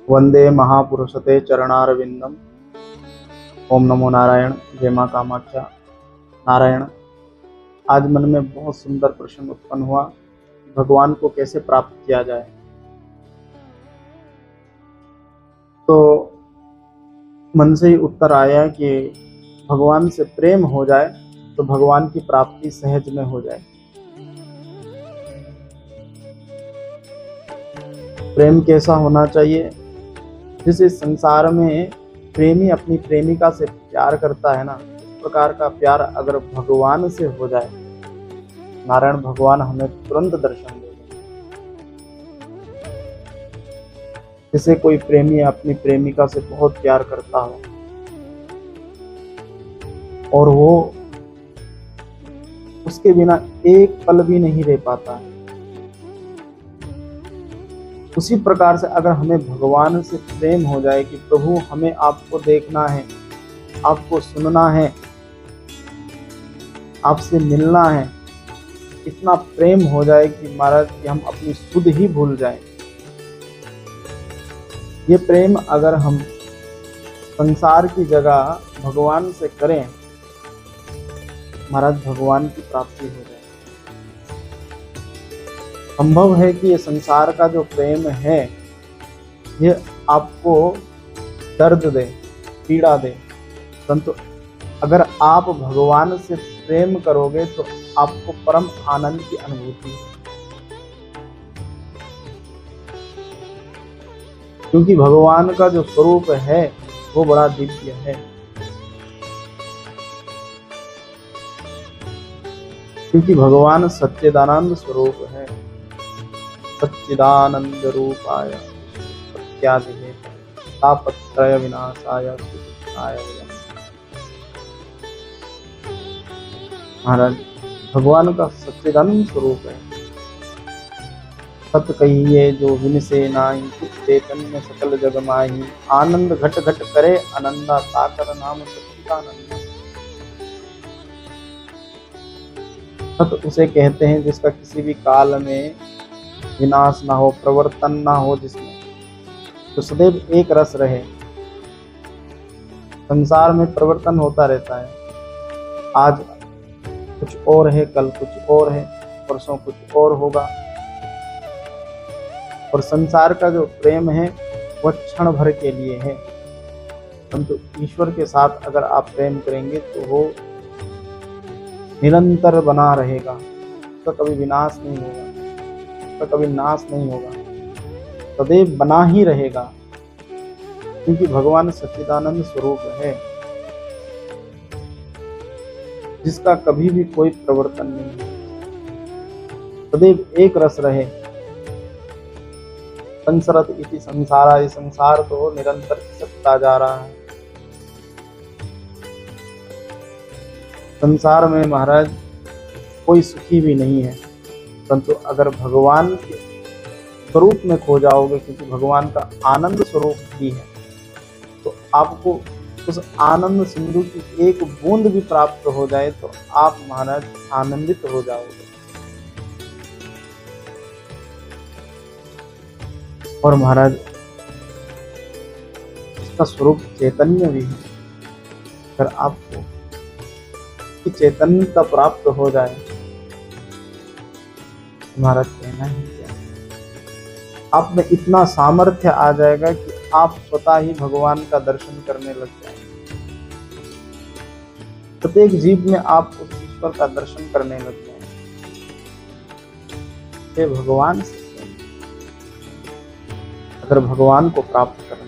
वंदे महापुरुषते चरणारविंदम। ओम नमो नारायण। जय मां कामाख्या। नारायण। आज मन में बहुत सुंदर प्रश्न उत्पन्न हुआ, भगवान को कैसे प्राप्त किया जाए। तो मन से ही उत्तर आया कि भगवान से प्रेम हो जाए तो भगवान की प्राप्ति सहज में हो जाए। प्रेम कैसा होना चाहिए? जिस संसार में प्रेमी अपनी प्रेमिका से प्यार करता है ना, उस प्रकार का प्यार अगर भगवान से हो जाए, नारायण भगवान हमें तुरंत दर्शन देंगे। जैसे कोई प्रेमी अपनी प्रेमिका से बहुत प्यार करता हो और वो उसके बिना एक पल भी नहीं रह पाता है, उसी प्रकार से अगर हमें भगवान से प्रेम हो जाए कि प्रभु हमें आपको देखना है, आपको सुनना है, आपसे मिलना है, इतना प्रेम हो जाए कि महाराज कि हम अपनी सुध ही भूल जाएं। ये प्रेम अगर हम संसार की जगह भगवान से करें, महाराज भगवान की प्राप्ति हो जाए। संभव है कि ये संसार का जो प्रेम है ये आपको दर्द दे, पीड़ा दे, परंतु अगर आप भगवान से प्रेम करोगे तो आपको परम आनंद की अनुभूति है। क्योंकि भगवान का जो स्वरूप है वो बड़ा दिव्य है। क्योंकि भगवान सच्चिदानंद स्वरूप है। सच्चिदानंद रूपाय सत्यादिहे तापत्रय विनाशाय सुखदाय। महाराज भगवान का सच्चिदानंद स्वरूप है। सत कहिए जो विन से नाई, चैतन्य सकल जग माही। आनंद घट घट करे आनंदा, साकर नाम सच्चिदानंद। सत उसे कहते हैं जिसका किसी भी काल में विनाश ना हो, प्रवर्तन ना हो, जिसमें तो सदैव एक रस रहे। संसार में परिवर्तन होता रहता है, आज कुछ और है, कल कुछ और है, परसों कुछ और होगा। और संसार का जो प्रेम है वह क्षण भर के लिए है, परंतु ईश्वर के साथ अगर आप प्रेम करेंगे तो वो निरंतर बना रहेगा, उसका कभी विनाश नहीं होगा, उसका कभी नाश नहीं होगा, सदैव बना ही रहेगा। क्योंकि भगवान सच्चिदानंद स्वरूप है जिसका कभी भी कोई प्रवर्तन नहीं है, सदैव एक रस रहे। संसरत इति संसारा, ये संसार तो निरंतर खिसकता जा रहा है। संसार में महाराज कोई सुखी भी नहीं है, परंतु अगर भगवान के स्वरूप में खो जाओगे, क्योंकि भगवान का आनंद स्वरूप भी है, तो आपको उस आनंद सिंधु की एक बूंद भी प्राप्त हो जाए तो आप महाराज आनंदित हो जाओगे। और महाराज इसका स्वरूप चैतन्य भी है। अगर आपको चैतन्यता प्राप्त हो जाए, महाराज कहना ही क्या, आप में इतना सामर्थ्य आ जाएगा कि आप स्वतः ही भगवान का दर्शन करने लग जाएंगे। प्रत्येक जीव में आप उस ईश्वर का दर्शन करने लग जाएंगे। ये भगवान से अगर भगवान को प्राप्त करना